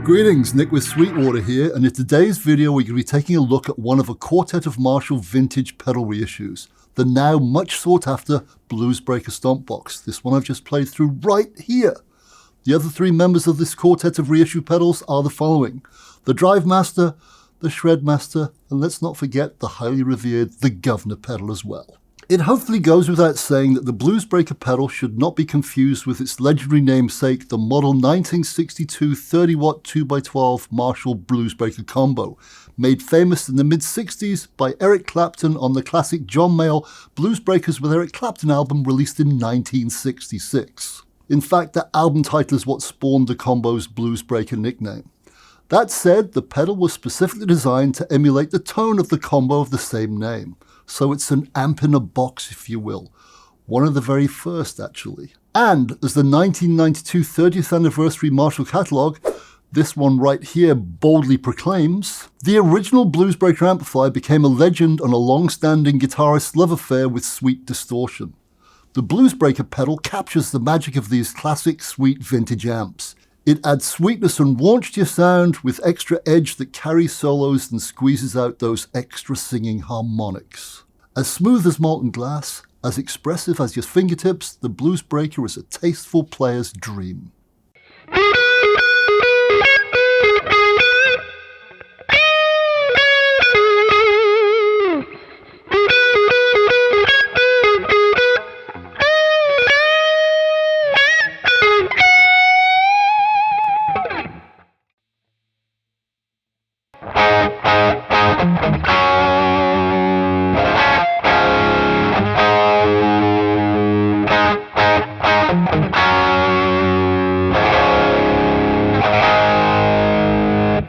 Greetings, Nick with Sweetwater here, and in today's video we're going to be taking a look at one of a quartet of Marshall vintage pedal reissues, the now much sought after BluesBreaker Stomp Box. This one I've just played through right here. The other three members of this quartet of reissue pedals are the following: the Drive Master, the Shred Master, and let's not forget the highly revered the Governor pedal as well. It hopefully goes without saying that the BluesBreaker pedal should not be confused with its legendary namesake, the model 1962 30-watt 2x12 Marshall BluesBreaker combo, made famous in the mid-60s by Eric Clapton on the classic John Mayall BluesBreakers with Eric Clapton album released in 1966. In fact, that album title is what spawned the combo's BluesBreaker nickname. That said, the pedal was specifically designed to emulate the tone of the combo of the same name. So it's an amp in a box, if you will. One of the very first, actually. And as the 1992 30th anniversary Marshall catalogue, this one right here boldly proclaims, the original BluesBreaker amplifier became a legend and a long-standing guitarist's love affair with sweet distortion. The BluesBreaker pedal captures the magic of these classic sweet vintage amps. It adds sweetness and warmth to your sound with extra edge that carries solos and squeezes out those extra singing harmonics. As smooth as molten glass, as expressive as your fingertips, the BluesBreaker is a tasteful player's dream.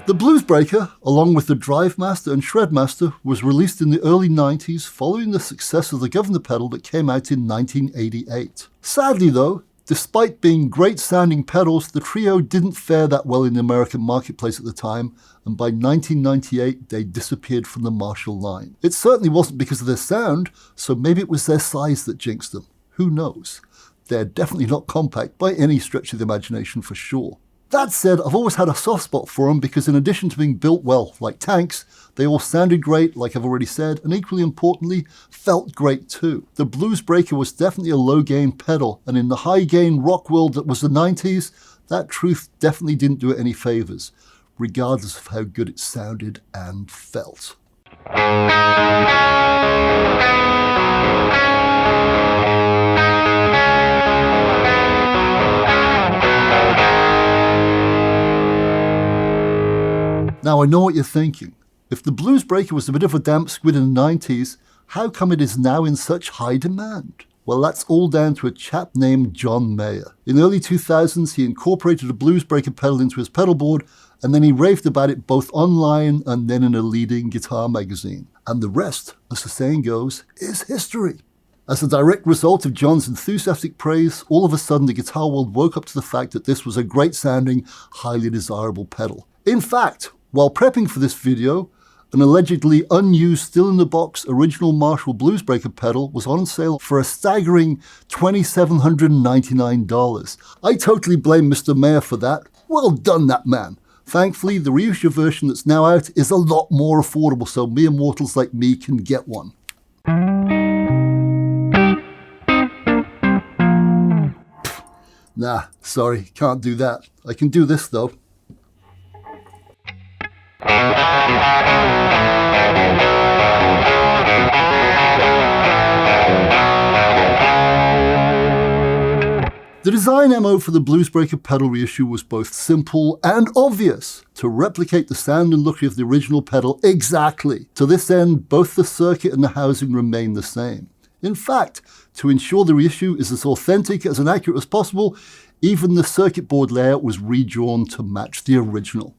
The BluesBreaker, along with the Drive Master and Shred Master, was released in the early 90s following the success of the Governor pedal that came out in 1988. Sadly though, despite being great sounding pedals, the trio didn't fare that well in the American marketplace at the time, and by 1998 they disappeared from the Marshall line. It certainly wasn't because of their sound, so maybe it was their size that jinxed them. Who knows? They're definitely not compact by any stretch of the imagination for sure. That said, I've always had a soft spot for them because in addition to being built well, like tanks, they all sounded great, like I've already said, and equally importantly, felt great too. The BluesBreaker was definitely a low-gain pedal, and in the high-gain rock world that was the 90s, that truth definitely didn't do it any favors, regardless of how good it sounded and felt. Now I know what you're thinking. If the BluesBreaker was a bit of a damp squid in the 90s, how come it is now in such high demand? Well, that's all down to a chap named John Mayer. In the early 2000s, he incorporated a BluesBreaker pedal into his pedal board, and then he raved about it both online and then in a leading guitar magazine. And the rest, as the saying goes, is history. As a direct result of John's enthusiastic praise, all of a sudden the guitar world woke up to the fact that this was a great sounding, highly desirable pedal. In fact, while prepping for this video, an allegedly unused, still-in-the-box original Marshall BluesBreaker pedal was on sale for a staggering $2,799. I totally blame Mr. Mayer for that. Well done, that man. Thankfully, the reissue version that's now out is a lot more affordable, so mere mortals like me can get one. Nah, sorry, can't do that. I can do this though. The design MO for the BluesBreaker pedal reissue was both simple and obvious, to replicate the sound and look of the original pedal exactly. To this end, both the circuit and the housing remain the same. In fact, to ensure the reissue is as authentic and accurate as possible, even the circuit board layout was redrawn to match the original.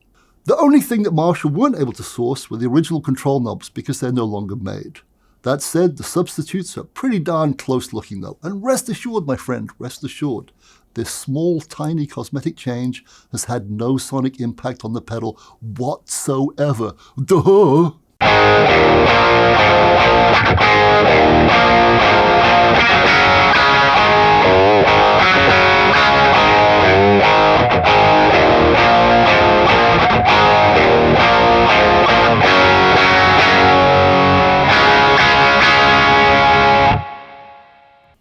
The only thing that Marshall weren't able to source were the original control knobs because they're no longer made. That said, the substitutes are pretty darn close looking though, and rest assured my friend, rest assured, this small tiny cosmetic change has had no sonic impact on the pedal whatsoever. Duh!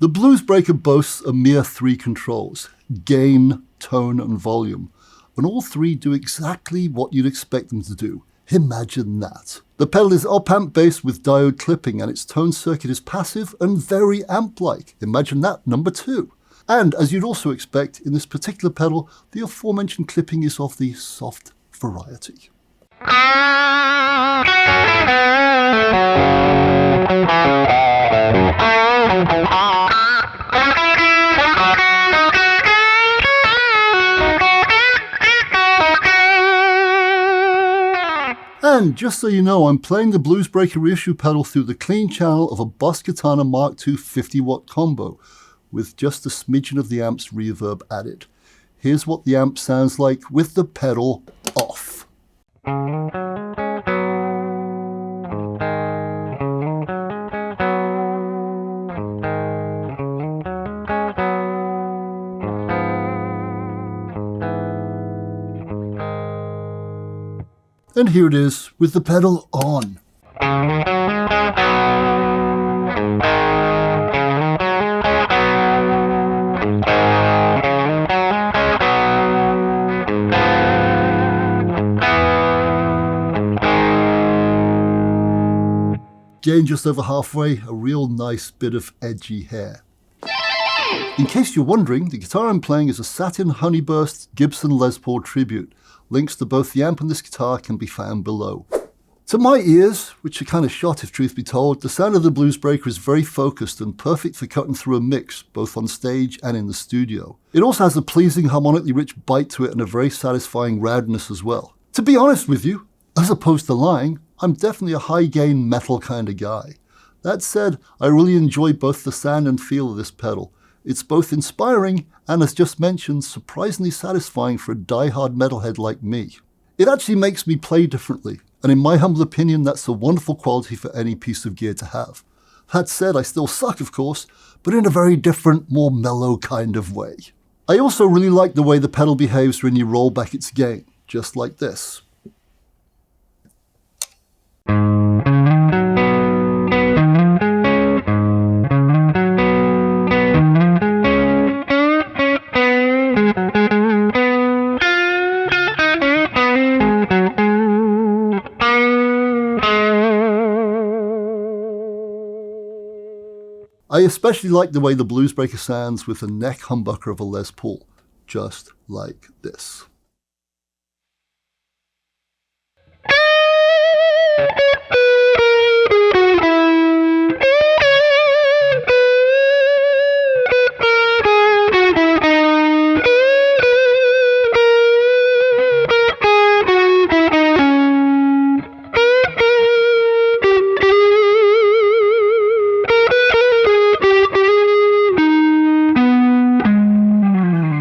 The BluesBreaker boasts a mere 3 controls: gain, tone and volume, and all 3 do exactly what you'd expect them to do. Imagine that. The pedal is op-amp based with diode clipping, and its tone circuit is passive and very amp-like. Imagine that, number 2. And as you'd also expect, in this particular pedal, the aforementioned clipping is of the soft variety. And just so you know, I'm playing the BluesBreaker reissue pedal through the clean channel of a Boss Katana Mark II 50-watt combo, with just a smidgen of the amp's reverb added. Here's what the amp sounds like with the pedal off. And here it is with the pedal on. Gain just over halfway, a real nice bit of edgy hair. In case you're wondering, the guitar I'm playing is a Satin Honeyburst Gibson Les Paul tribute. Links to both the amp and this guitar can be found below. To my ears, which are kind of shot if truth be told, the sound of the BluesBreaker is very focused and perfect for cutting through a mix, both on stage and in the studio. It also has a pleasing harmonically rich bite to it and a very satisfying roundness as well. To be honest with you, as opposed to lying, I'm definitely a high gain metal kind of guy. That said, I really enjoy both the sound and feel of this pedal. It's both inspiring and, as just mentioned, surprisingly satisfying for a die-hard metalhead like me. It actually makes me play differently, and in my humble opinion, that's a wonderful quality for any piece of gear to have. That said, I still suck, of course, but in a very different, more mellow kind of way. I also really like the way the pedal behaves when you roll back its gain, just like this. I especially like the way the BluesBreaker sounds with the neck humbucker of a Les Paul, just like this.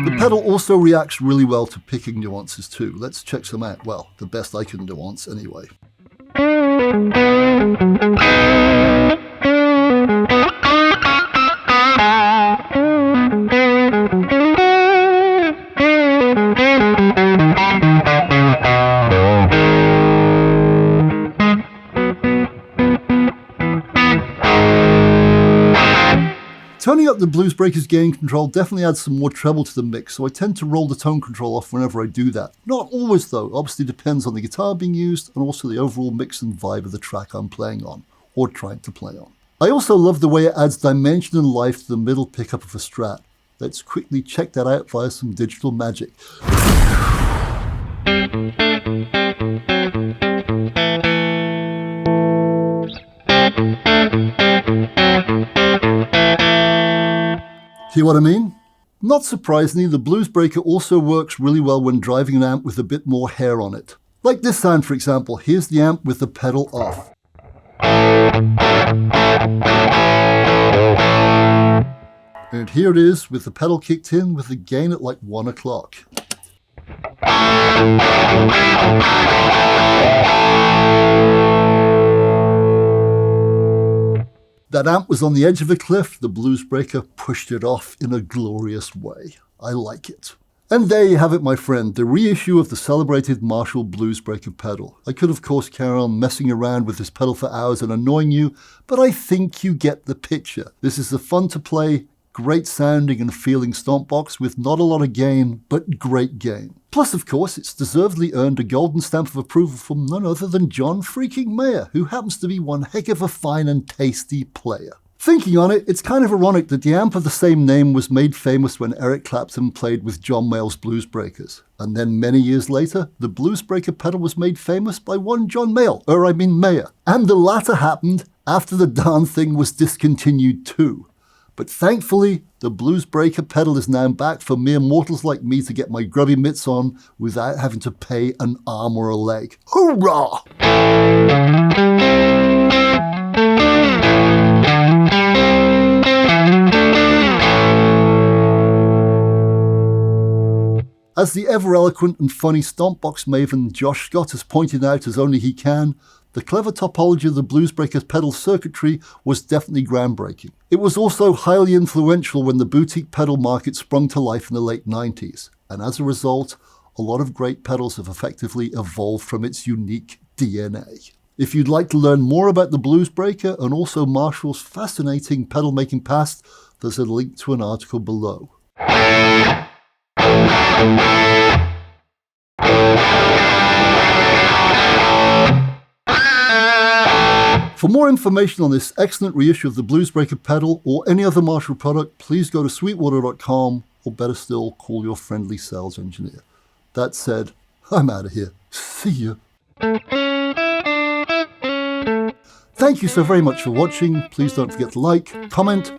The pedal also reacts really well to picking nuances too. Let's check some out. Well, the best I can nuance anyway. Turning up the BluesBreaker's gain control definitely adds some more treble to the mix, so I tend to roll the tone control off whenever I do that. Not always though, obviously depends on the guitar being used and also the overall mix and vibe of the track I'm playing on, or trying to play on. I also love the way it adds dimension and life to the middle pickup of a Strat. Let's quickly check that out via some digital magic. See what I mean? Not surprisingly, the BluesBreaker also works really well when driving an amp with a bit more hair on it. Like this sound, for example. Here's the amp with the pedal off. And here it is with the pedal kicked in with the gain at like 1 o'clock. That amp was on the edge of a cliff. The BluesBreaker pushed it off in a glorious way. I like it. And there you have it, my friend, the reissue of the celebrated Marshall BluesBreaker pedal. I could of course carry on messing around with this pedal for hours and annoying you, but I think you get the picture. This is a fun to play, great sounding and feeling stomp box with not a lot of gain, but great gain. Plus, of course, it's deservedly earned a golden stamp of approval from none other than John freaking Mayer, who happens to be one heck of a fine and tasty player. Thinking on it, it's kind of ironic that the amp of the same name was made famous when Eric Clapton played with John Mayall's BluesBreakers. And then many years later, the BluesBreaker pedal was made famous by one John Mayer. And the latter happened after the darn thing was discontinued too. But thankfully, the BluesBreaker pedal is now back for mere mortals like me to get my grubby mitts on without having to pay an arm or a leg. Hoorah! As the ever-eloquent and funny stompbox maven Josh Scott has pointed out as only he can, the clever topology of the BluesBreaker's pedal circuitry was definitely groundbreaking. It was also highly influential when the boutique pedal market sprung to life in the late 90s, and as a result, a lot of great pedals have effectively evolved from its unique DNA. If you'd like to learn more about the BluesBreaker and also Marshall's fascinating pedal-making past, there's a link to an article below. For more information on this excellent reissue of the BluesBreaker pedal or any other Marshall product, please go to sweetwater.com, or better still, call your friendly sales engineer. That said, I'm out of here. See ya. Thank you so very much for watching. Please don't forget to like, comment,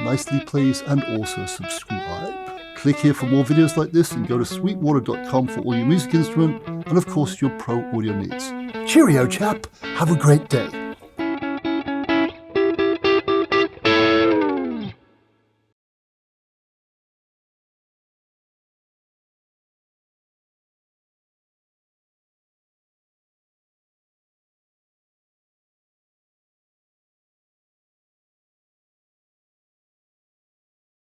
nicely please, and also subscribe. Click here for more videos like this and go to sweetwater.com for all your music instrument and of course your pro audio needs. Cheerio chap, have a great day.